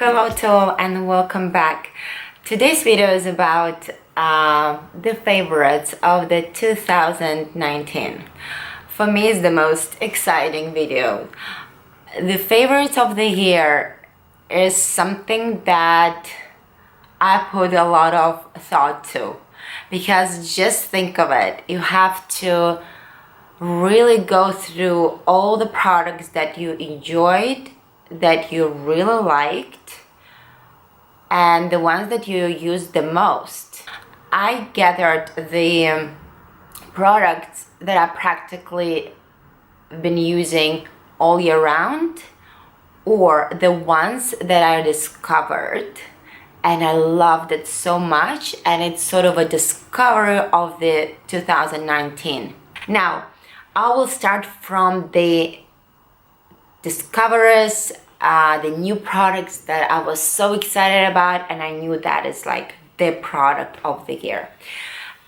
Hello to all and welcome back. Today's video is about the favorites of the 2019. For me, it's the most exciting video. The favorites of the year is something that I put a lot of thought to, because just think of it, you have to really go through all the products that you enjoyed, that you really liked, and the ones that you used the most. I gathered the products that I practically been using all year round, or the ones that I discovered and I loved it so much, and it's sort of a discovery of the 2019. Now, I will start from the discoveries, the new products that I was so excited about, and I knew that is like the product of the year.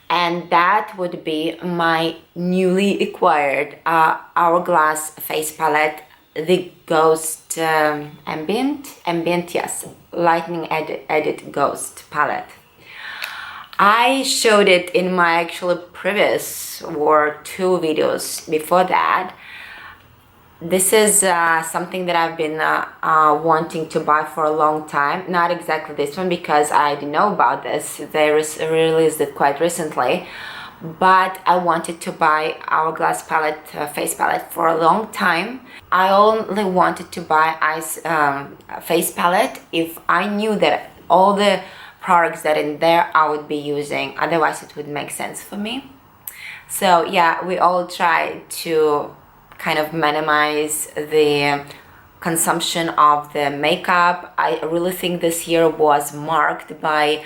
And that would be my newly acquired Hourglass face palette, the Ghost Ambient, yes, Lightning Edit Ghost palette. I showed it in my actually previous or two videos before that. This is something that I've been wanting to buy for a long time. Not exactly this one, because I didn't know about this. They released it quite recently. But I wanted to buy Hourglass palette, face palette for a long time. I only wanted to buy face palette if I knew that all the products that in there I would be using. Otherwise, it would make sense for me. So yeah, we all try to kind of minimize the consumption of the makeup. I really think this year was marked by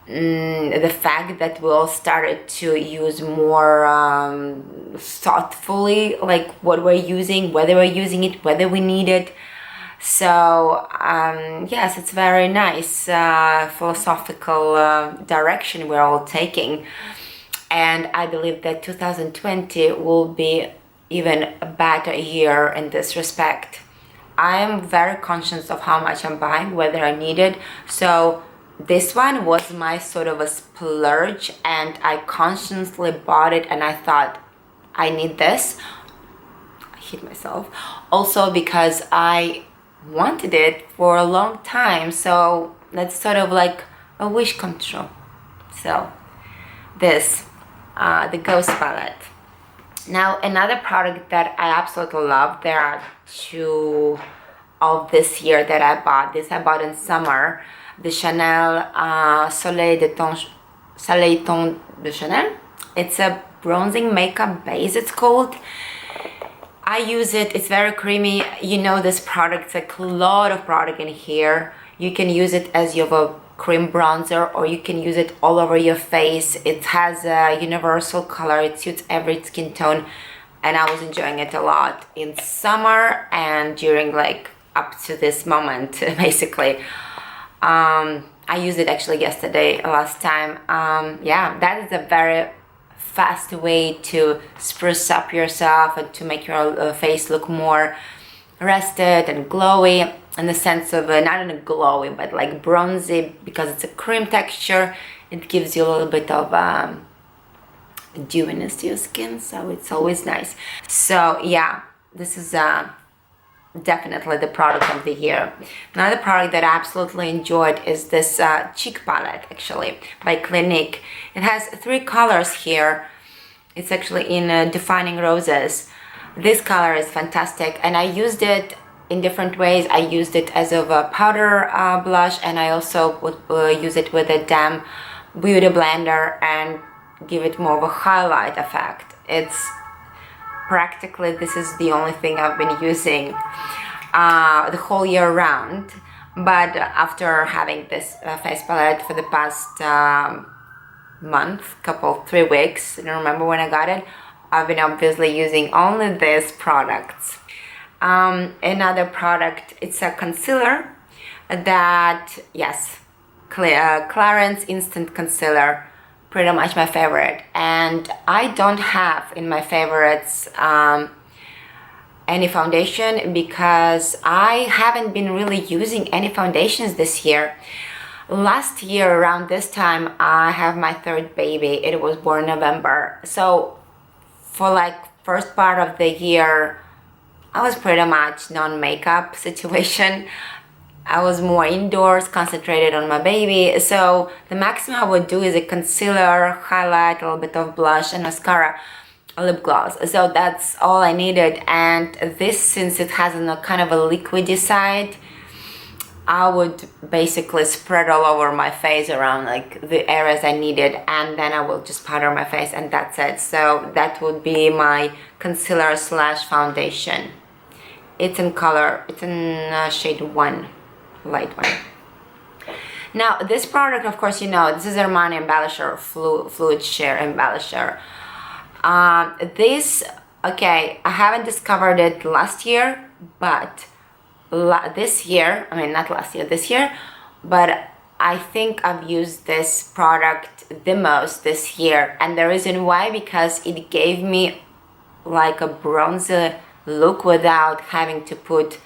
the fact that we all started to use more thoughtfully, like what we're using, whether we're using it, whether we need it. So yes, it's very nice philosophical direction we're all taking, and I believe that 2020 will be even a better year in this respect. I am very conscious of how much I'm buying, whether I need it. So this one was my sort of a splurge, and I consciously bought it, and I thought I need this. I hit myself. Also because I wanted it for a long time, so that's sort of like a wish come true. So this, the Ghost palette. Now, another product that I absolutely love, there are two of this year that I bought. This I bought in summer, the Chanel Soleil Ton de Chanel. It's a bronzing makeup base, it's called. I use it, it's very creamy. You know, this product, it's like a lot of product in here. You can use it as you have a cream bronzer, or you can use it all over your face. It has a universal color, it suits every skin tone, and I was enjoying it a lot in summer and during like up to this moment basically. I used it actually yesterday, last time. Yeah, that is a very fast way to spruce up yourself and to make your face look more rested and glowy, in the sense of not in a glowy but like bronzy, because it's a cream texture. It gives you a little bit of dewiness to your skin, so it's always nice. So yeah, this is definitely the product of the year. Another product that I absolutely enjoyed is this cheek palette, actually, by Clinique. It has three colors here. It's actually in Defining Roses. This color is fantastic, and I used it in different ways. I used it as of a powder blush, and I also would use it with a damp beauty blender and give it more of a highlight effect. It's practically, this is the only thing I've been using the whole year round. But after having this face palette for the past month, 3 weeks, I don't remember when I got it, I've been obviously using only these products. Another product, it's a concealer that, yes, Clarins Instant Concealer, pretty much my favorite. And I don't have in my favorites any foundation because I haven't been really using any foundations this year. Last year around this time, I have my third baby. It was born in November. So for like first part of the year, I was pretty much non-makeup situation. I was more indoors, concentrated on my baby. So the maximum I would do is a concealer, highlight, a little bit of blush and mascara, a lip gloss. So that's all I needed. And this, since it has a kind of a liquidy side, I would basically spread all over my face around like the areas I needed, and then I will just powder my face and that's it. So that would be my concealer slash foundation. It's in color, it's in shade 1, light one. Now this product, of course, you know, this is Armani Embellisher, Fluid Sheer Embellisher. Okay, I haven't discovered it last year, but this year, I mean not last year, this year, but I think I've used this product the most this year, and the reason why, because it gave me like a bronzer look without having to put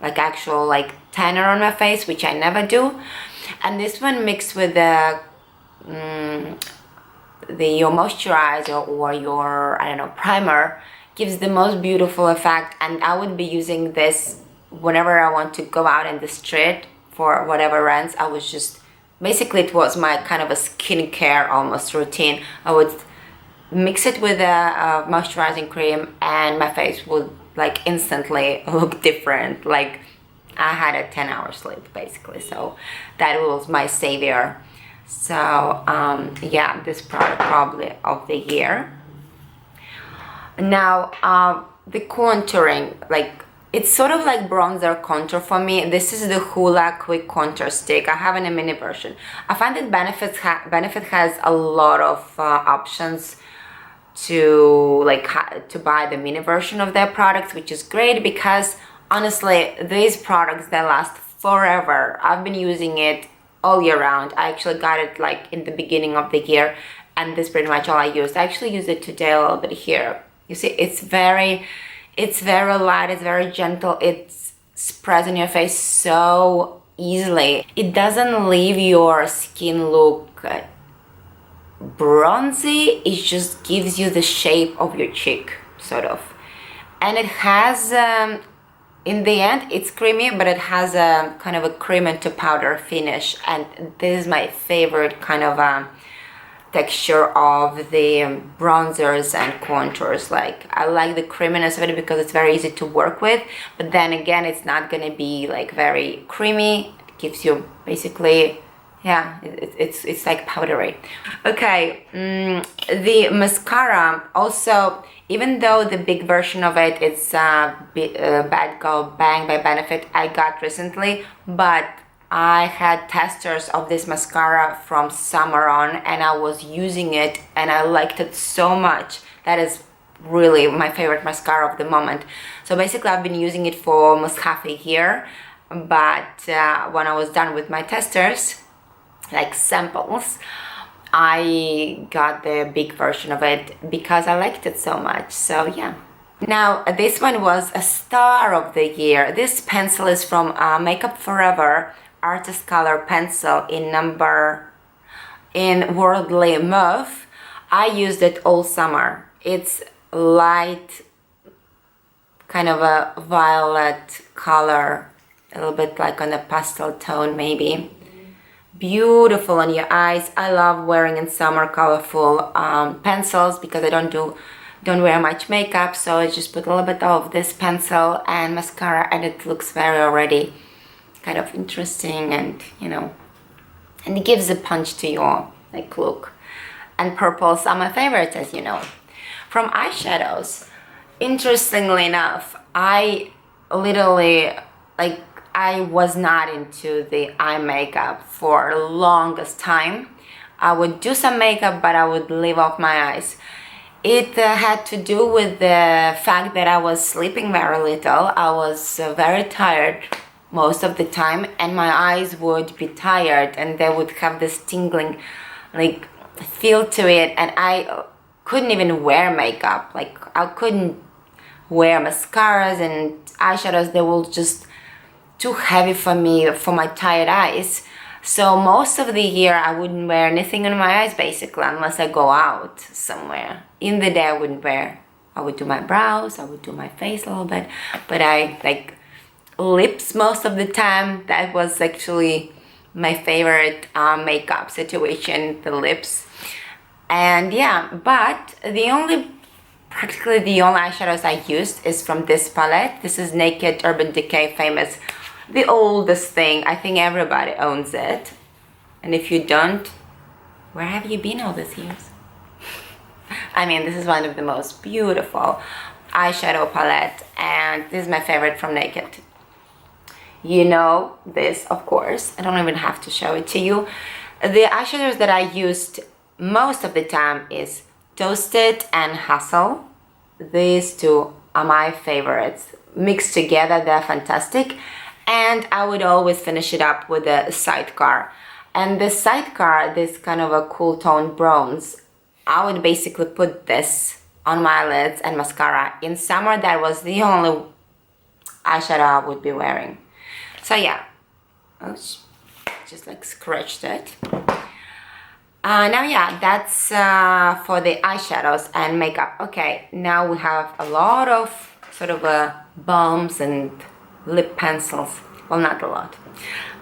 like actual like tanner on my face, which I never do. And this one mixed with your moisturizer or your, I don't know, primer, gives the most beautiful effect. And I would be using this whenever I want to go out in the street for whatever runs. I was just, basically it was my kind of a skincare almost routine. I would mix it with a moisturizing cream and my face would like instantly look different, like I had a 10-hour sleep basically. So that was my savior. So yeah, this product probably of the year. Now the contouring, like it's sort of like bronzer contour for me. This is the Hoola Quick Contour Stick. I have in a mini version. I find that Benefit has a lot of options to to buy the mini version of their products, which is great because honestly these products, they last forever. I've been using it all year round. I actually got it like in the beginning of the year, and this is pretty much all I used. I actually used it today a little bit here. You see, it's very light, it's very gentle, it spreads on your face so easily. It doesn't leave your skin look bronzy, it just gives you the shape of your cheek, sort of. And it has, in the end, it's creamy, but it has a kind of a cream into powder finish. And this is my favorite kind of texture of the bronzers and contours. Like, I like the creaminess of it because it's very easy to work with, but then again, it's not gonna be like very creamy. It gives you basically, yeah, it's like powdery. Okay, the mascara also, even though the big version of it is Bad Girl Bang by Benefit I got recently, but I had testers of this mascara from summer on and I was using it and I liked it so much. That is really my favorite mascara of the moment. So basically I've been using it for almost half a year, but when I was done with my testers, like samples, I got the big version of it because I liked it so much. So yeah. Now this one was a star of the year. This pencil is from Makeup Forever Artist Color Pencil in Worldly Mauve. I used it all summer. It's light, kind of a violet color, a little bit like on a pastel tone maybe. Beautiful on your eyes. I love wearing in summer colorful pencils because I don't wear much makeup, so I just put a little bit of this pencil and mascara and it looks very already kind of interesting, and you know, and it gives a punch to your like look. And purples are my favorites, as you know. From eyeshadows, interestingly enough, I literally like, I was not into the eye makeup for the longest time. I would do some makeup, but I would leave off my eyes. It had to do with the fact that I was sleeping very little. I was very tired most of the time, and my eyes would be tired and they would have this tingling like feel to it, and I couldn't even wear makeup. Like, I couldn't wear mascaras and eyeshadows, they will just too heavy for me, for my tired eyes. So most of the year I wouldn't wear anything on my eyes basically, unless I go out somewhere. In the day I wouldn't wear. I would do my brows, I would do my face a little bit, but I like lips most of the time. That was actually my favorite makeup situation, the lips. And yeah, but practically the only eyeshadows I used is from this palette. This is Naked Urban Decay Famous, the oldest thing. I think everybody owns it. And if you don't, where have you been all these years? I mean, this is one of the most beautiful eyeshadow palette, and this is my favorite from Naked. You know this, of course. I don't even have to show it to you. The eyeshadows that I used most of the time is Toasted and Hazel. These two are my favorites. Mixed together, they're fantastic. And I would always finish it up with a sidecar. And the sidecar, this kind of a cool tone bronze, I would basically put this on my lids and mascara. In summer, that was the only eyeshadow I would be wearing. So yeah, just like scratched it. Now yeah, that's for the eyeshadows and makeup. Okay, now we have a lot of sort of balms and lip pencils. Well, not a lot,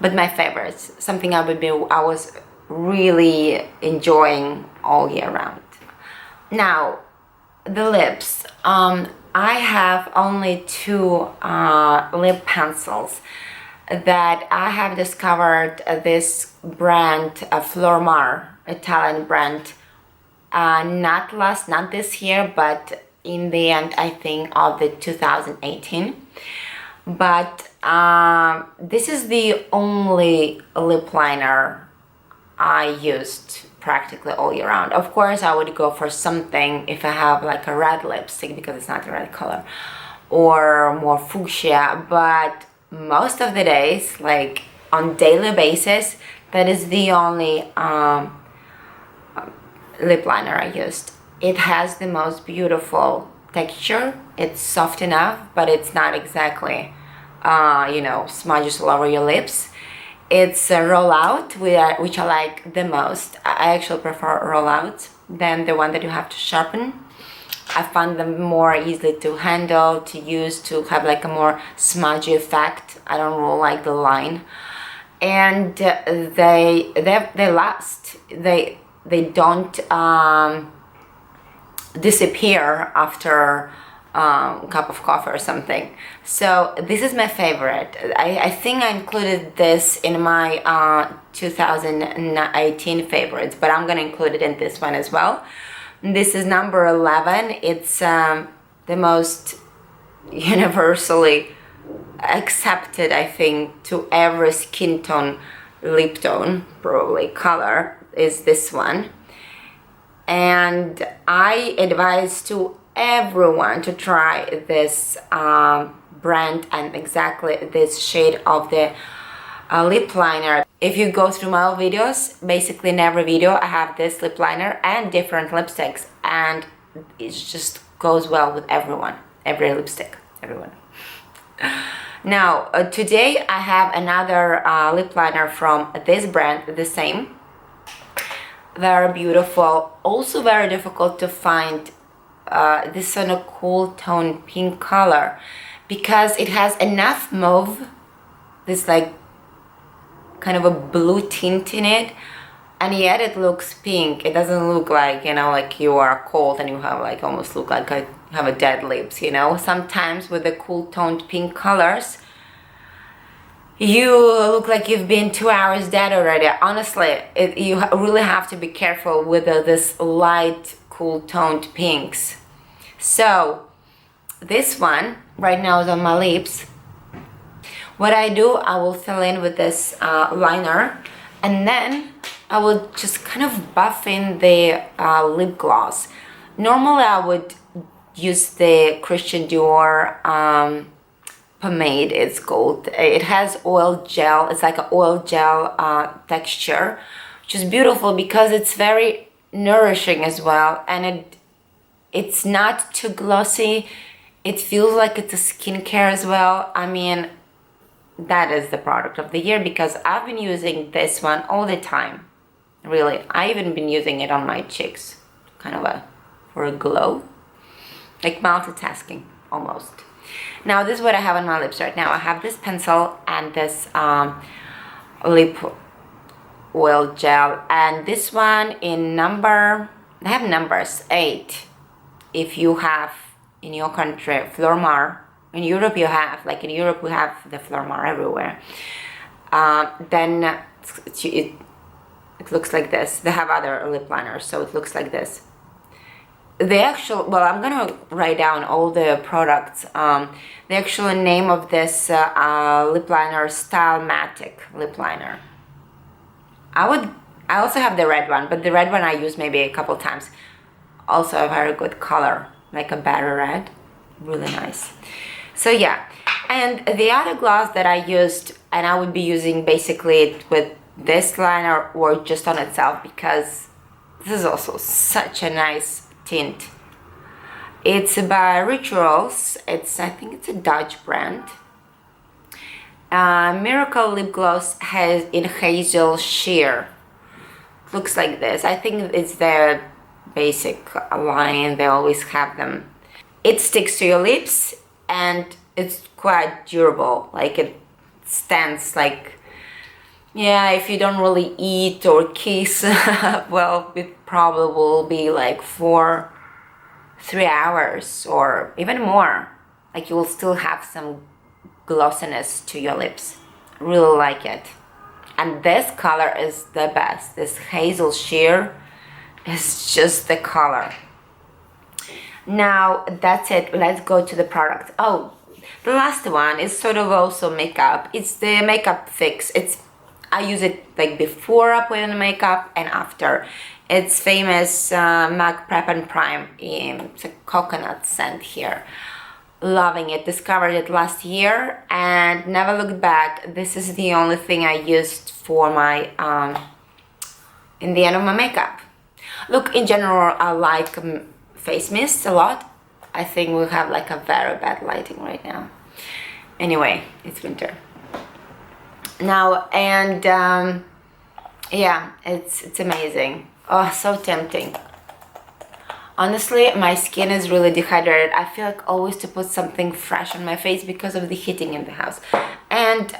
but my favorites. Something I was really enjoying all year round. Now, the lips. I have only two lip pencils that I have discovered. This brand, Flormar, Italian brand, not this year, but in the end, I think, of the 2018. But this is the only lip liner I used practically all year round. Of course, I would go for something if I have like a red lipstick, because it's not a red color, or more fuchsia, but most of the days, like on daily basis, that is the only lip liner I used. It has the most beautiful texture. It's soft enough, but it's not exactly you know, smudges all over your lips. It's a rollout, which I like the most. I actually prefer rollouts than the one that you have to sharpen. I find them more easily to handle, to use, to have like a more smudgy effect. I don't really like the line, and they last. They don't disappear after a cup of coffee or something. So this is my favorite. I think I included this in my 2018 favorites, but I'm gonna include it in this one as well. This is number 11. It's the most universally accepted, I think, to every skin tone, lip tone, probably color, is this one. And I advise to everyone to try this brand and exactly this shade of the lip liner. If you go through my videos, basically in every video I have this lip liner and different lipsticks, and it just goes well with everyone, every lipstick, everyone. Now today I have another lip liner from this brand, the same. Very beautiful, also very difficult to find this on a cool tone pink color, because it has enough mauve, this like kind of a blue tint in it, and yet it looks pink. It doesn't look like, you know, like you are cold and you have like almost look like you have a dead lips, you know. Sometimes with the cool toned pink colors you look like you've been 2 hours dead already. Honestly, you really have to be careful with this light cool toned pinks. So this one right now is on my lips. What I do, I will fill in with this liner, and then I will just kind of buff in the lip gloss. Normally I would use the Christian Dior Pomade, it's called. It has oil gel. It's like an oil gel texture, which is beautiful because it's very nourishing as well, and it's not too glossy. It feels like it's a skincare as well. I mean, that is the product of the year because I've been using this one all the time. Really, I even been using it on my cheeks, kind of for a glow, like multitasking almost. Now this is what I have on my lips right now. I have this pencil and this lip oil gel, and this one in number, they have numbers 8. If you have in your country Flormar, in Europe you have, like in Europe we have the Flormar everywhere, then it looks like this. They have other lip liners, so it looks like this. The actual, well, I'm gonna write down all the products. The actual name of this lip liner, Style Matic lip liner. I also have the red one, but the red one I use maybe a couple times. Also a very good color, like a better red, really nice. So yeah, and the other gloss that I used, and I would be using basically it with this liner or just on itself, because this is also such a nice tint. It's by Rituals. I think it's a Dutch brand. Miracle Lip Gloss has in Hazel sheer. Looks like this. I think it's their basic line. They always have them. It sticks to your lips and it's quite durable. Like it stands like, yeah, if you don't really eat or kiss, well, it probably will be like 3 hours or even more. Like you will still have some glossiness to your lips. Really like it. And this color is the best. This Hazel sheer is just the color. Now that's it. Let's go to the product. Oh, the last one is sort of also makeup. It's the Makeup Fix. I use it like before I put on makeup and after. It's famous MAC Prep Pime. It's a coconut scent here. Loving it. Discovered it last year and never looked back. This is the only thing I used for my in the end of my makeup. Look, in general, I like face mist a lot. I think we have like a very bad lighting right now. Anyway, it's winter now, and yeah, it's amazing. Oh, so tempting. Honestly, my skin is really dehydrated. I feel like always to put something fresh on my face because of the heating in the house. And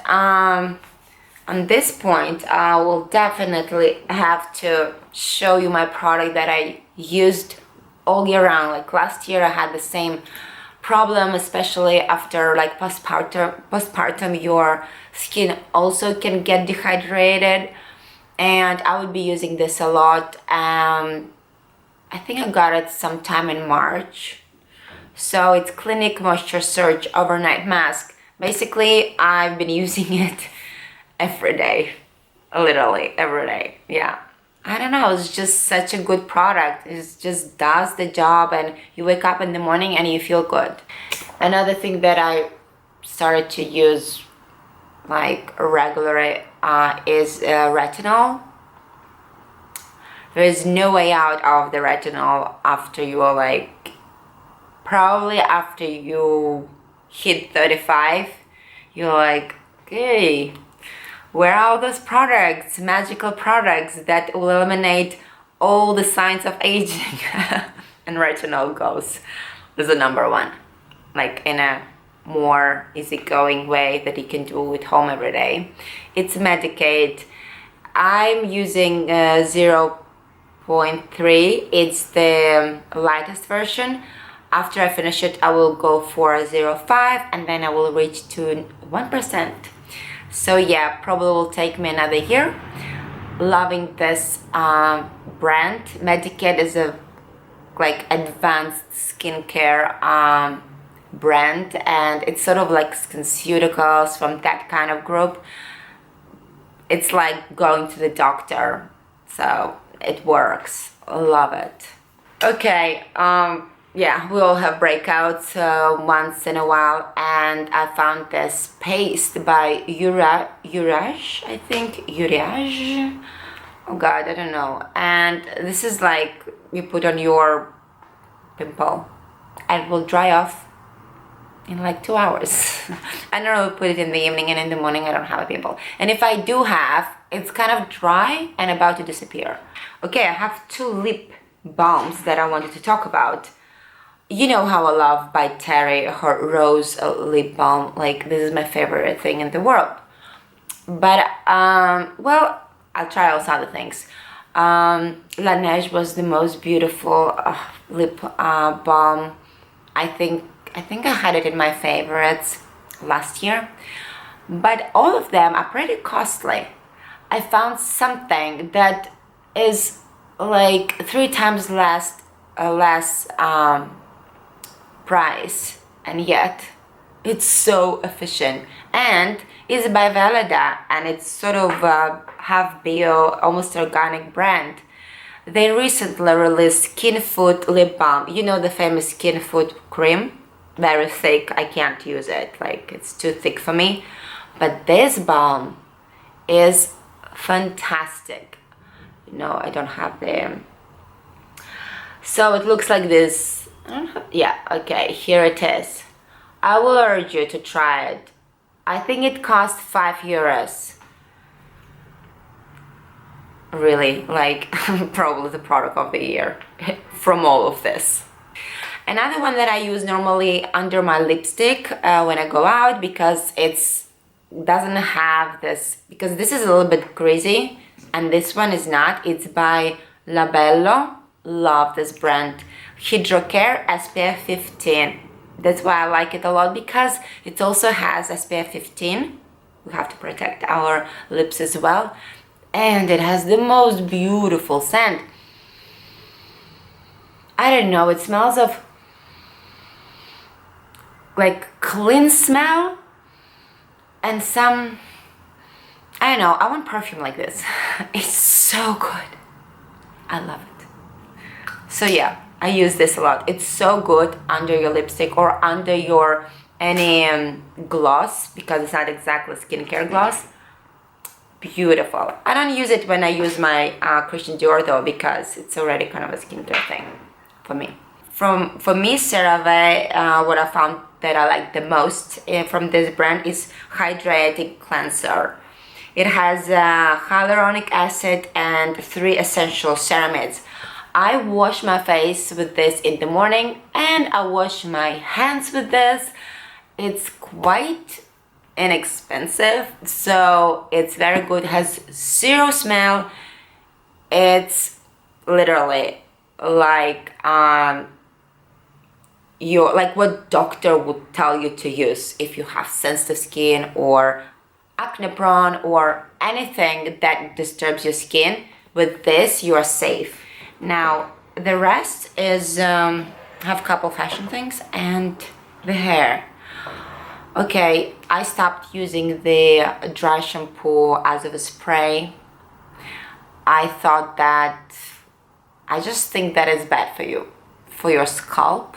on this point, I will definitely have to show you my product that I used all year round. Like last year I had the same problem, especially after like postpartum, your skin also can get dehydrated, and I would be using this a lot. I think I got it sometime in March. So it's Clinique Moisture Surge Overnight Mask. Basically, I've been using it every day, literally every day. Yeah, I don't know, it's just such a good product. It just does the job, and you wake up in the morning and you feel good. Another thing that I started to use like regularly is retinol. There is no way out of the retinol after you are like, probably after you hit 35, you're like, okay, where are all those products, magical products that will eliminate all the signs of aging? And retinol goes as the number one, like in a more easygoing way that you can do at home every day. It's Medicaid. I'm using 0.3. It's the lightest version. After I finish it, I will go for 0.5 and then I will reach to 1%. So yeah, probably will take me another year. Loving this brand. Medicaid is a like advanced skincare brand, and it's sort of like SkinCeuticals from that kind of group. It's like going to the doctor, so it works. Love it. Okay, yeah, we all have breakouts once in a while, and I found this paste by Urage, I think, Urage. Oh god, I don't know. And this is like you put on your pimple and it will dry off in like 2 hours. I don't know, put it in the evening, and in the morning I don't have a pimple. And if I do have, it's kind of dry and about to disappear. Okay, I have 2 lip balms that I wanted to talk about. You know how I love by Terry, her rose lip balm. Like, this is my favorite thing in the world. But, well, I'll try also other things. Laneige was the most beautiful lip balm. I think I had it in my favorites last year. But all of them are pretty costly. I found something that is like 3 times less price, and yet it's so efficient. And it's by Weleda, and it's sort of half bio, almost organic brand. They recently released Skin Food lip balm. You know the famous Skin Food cream? Very thick. I can't use it. Like, it's too thick for me. But this balm is fantastic. You know, I don't have the... So it looks like this. Yeah, okay, here it is. I will urge you to try it. I think it cost €5. Really, like, probably the product of the year from all of this. Another one that I use normally under my lipstick when I go out, because it's doesn't have this, because this is a little bit greasy and this one is not. It's by Labello. Love this brand. Hydrocare SPF 15. That's why I like it a lot, because it also has SPF 15. We have to protect our lips as well. And it has the most beautiful scent. I don't know, it smells of like clean smell and some, I don't know, I want perfume like this. It's so good. I love it. So yeah, I use this a lot. It's so good under your lipstick or under your any gloss, because it's not exactly skincare gloss. Beautiful. I don't use it when I use my Christian Dior though, because it's already kind of a skincare thing for me. For me, CeraVe, what I found that I like the most from this brand is Hydrating Cleanser. It has hyaluronic acid and 3 essential ceramides. I wash my face with this in the morning, and I wash my hands with this. It's quite inexpensive, so it's very good. It has 0 smell. It's literally like like what doctor would tell you to use if you have sensitive skin or acne prone or anything that disturbs your skin. With this you are safe. Now the rest is have a couple fashion things and the hair. Okay, I stopped using the dry shampoo as of a spray. I thought that, I just think that is bad for you, for your scalp.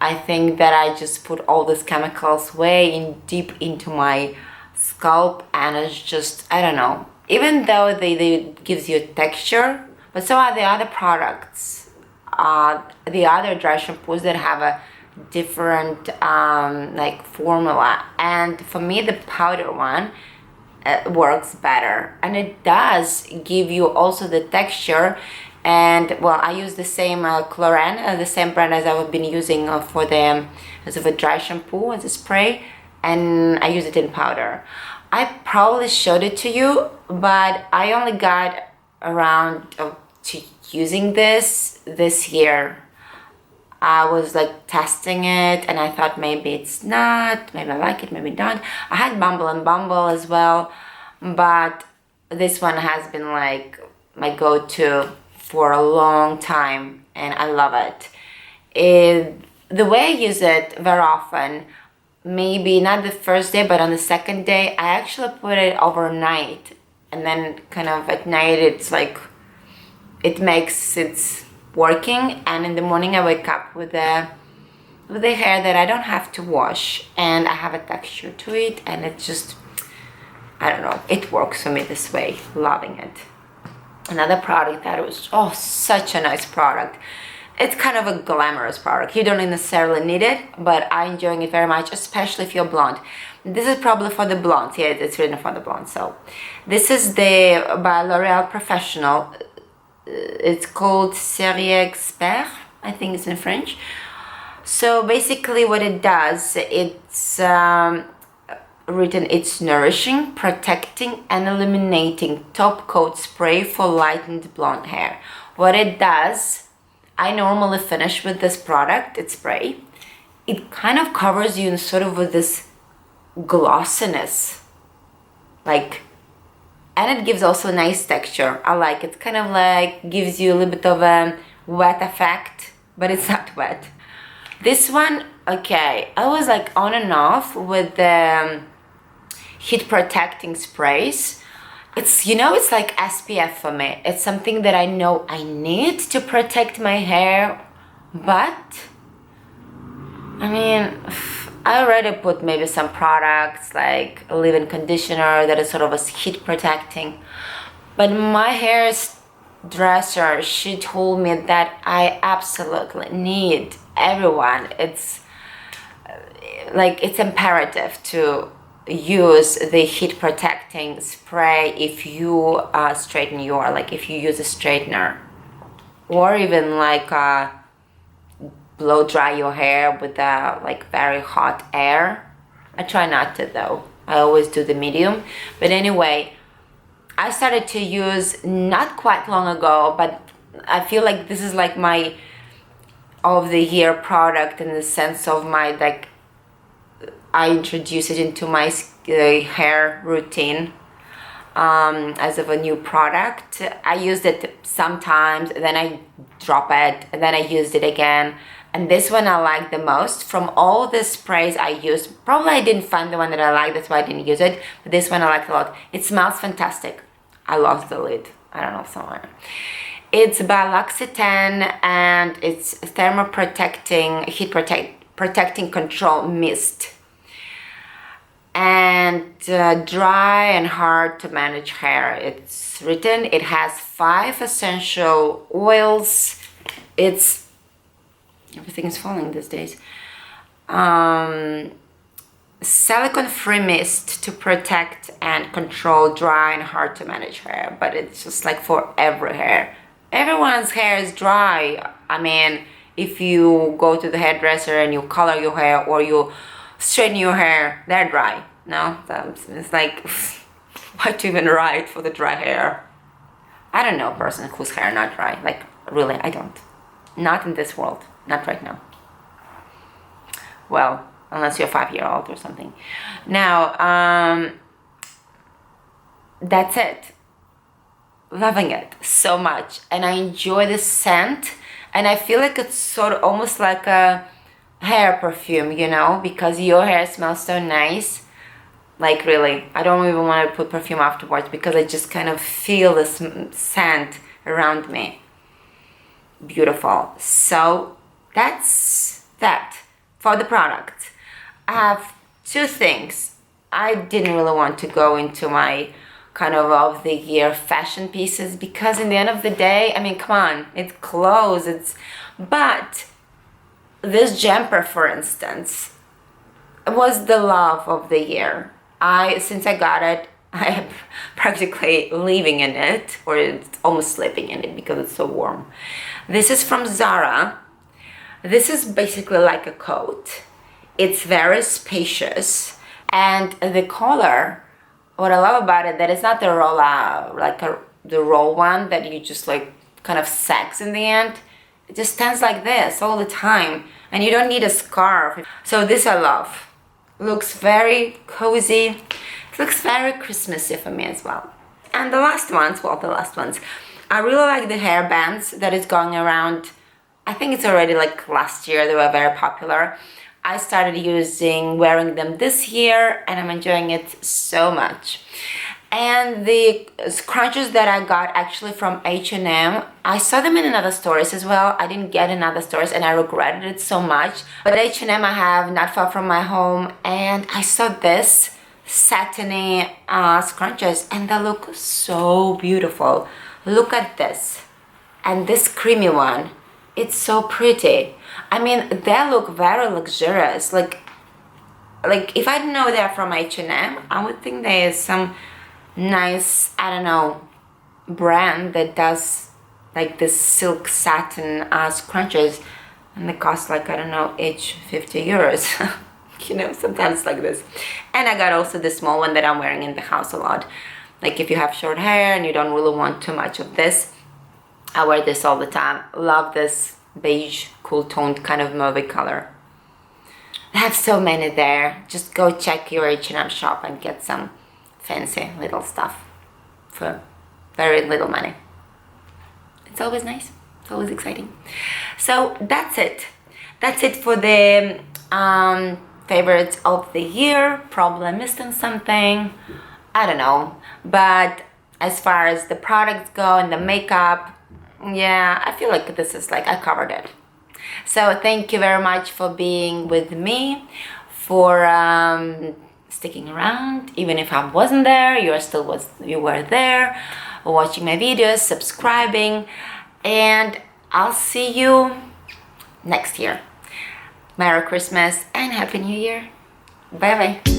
I think that I just put all these chemicals way deep into my scalp, and it's just, I don't know. Even though they gives you texture, but so are the other products, the other dry shampoos that have a different like formula. And for me, the powder one works better, and it does give you also the texture. And well, I use the same Clarins, the same brand as I've been using for the as of a dry shampoo, as a spray, and I use it in powder. I probably showed it to you, but I only got around to using this year. I was like testing it, and I thought maybe it's not, maybe I like it, maybe not. I had Bumble and Bumble as well, but this one has been like my go-to for a long time, and I love it. The way I use it very often, maybe not the first day, but on the second day, I actually put it overnight, and then kind of at night it's like, it makes it's working, and in the morning I wake up with the hair that I don't have to wash, and I have a texture to it, and it's just, I don't know, it works for me this way. Loving it. Another product that was such a nice product it's kind of a glamorous product. You don't necessarily need it, but I'm enjoying it very much, especially if you're blonde. This is probably for the blondes. Yeah, it's written for the blondes. So this is the by L'Oreal Professional. It's called Série Expert, I think it's in French. So basically what it does, it's written, it's nourishing, protecting and illuminating top coat spray for lightened blonde hair. What it does, I normally finish with this product, it's spray. It kind of covers you in sort of with this glossiness, like, and it gives also a nice texture. I like it. Kind of like gives you a little bit of a wet effect, but it's not wet. This one, okay, I was like on and off with the heat protecting sprays. It's, you know, it's like SPF for me. It's something that I know I need to protect my hair, but I mean, I already put maybe some products like a leave-in conditioner that is sort of a heat protecting, but my hairdresser, she told me that I absolutely need, everyone, it's like it's imperative to use the heat protecting spray if you straighten your, like if you use a straightener, or even like blow dry your hair with like very hot air. I try not to though, I always do the medium. But anyway, I started to use not quite long ago, but I feel like this is like my of the year product in the sense of my, like, I introduce it into my hair routine as of a new product. I used it sometimes, then I drop it, and then I used it again. And this one I like the most. From all the sprays I used, probably I didn't find the one that I like, that's why I didn't use it. But this one I liked a lot. It smells fantastic. I lost the lid, I don't know, somewhere. It's by L'Occitane and it's thermoprotecting, heat protecting control mist. And dry and hard to manage hair. It's written, it has 5 essential oils. It's, everything is falling these days. Silicone-free mist to protect and control dry and hard to manage hair. But it's just like for every hair. Everyone's hair is dry. I mean, if you go to the hairdresser and you color your hair or you straighten your hair, they're dry. No, it's like, why to even write for the dry hair? I don't know a person whose hair not dry. Like, really, I don't. Not in this world. Not right now. Well, unless you're 5-year-old or something. Now, that's it. Loving it so much, and I enjoy the scent, and I feel like it's sort of almost like a hair perfume, you know, because your hair smells so nice. Like, really, I don't even want to put perfume afterwards because I just kind of feel this scent around me. Beautiful. So that's that for the product. I have 2 things. I didn't really want to go into my kind of the year fashion pieces because in the end of the day, I mean, come on, it's clothes, it's, but this jumper, for instance, was the love of the year. Since I got it, I am practically living in it, or it's almost sleeping in it because it's so warm. This is from Zara. This is basically like a coat. It's very spacious, and the color, what I love about it, that it's not the roll the roll one that you just like kind of sags in the end. It just stands like this all the time, and you don't need a scarf. So this I love. Looks very cozy. It looks very Christmassy for me as well. And the last ones, I really like the hairbands that is going around. I think it's already like last year, they were very popular. I started wearing them this year, and I'm enjoying it so much. And the scrunchies that I got actually from H&M, I saw them in another stores as well. I didn't get in other stores and I regretted it so much. But H&M I have not far from my home, and I saw this satiny scrunchies, and they look so beautiful. Look at this. And this creamy one, it's so pretty. I mean, they look very luxurious. Like if I didn't know they're from H&M, I would think there is some nice, I don't know, brand that does like this silk satin scrunches, and they cost like, I don't know, each 50 euros. You know, sometimes like this. And I got also the small one that I'm wearing in the house a lot. Like if you have short hair and you don't really want too much of this, I wear this all the time. Love this beige, cool toned kind of mauve color. I have so many there. Just go check your H&M shop and get some fancy little stuff for very little money. It's always nice. It's always exciting. So that's it. That's it for the favorites of the year. Probably I'm missing something. I don't know. But as far as the products go and the makeup, yeah, I feel like this is like I covered it. So thank you very much for being with me, for sticking around. Even if I wasn't there, you were there, watching my videos, subscribing, and I'll see you next year. Merry Christmas and Happy New Year. Bye bye.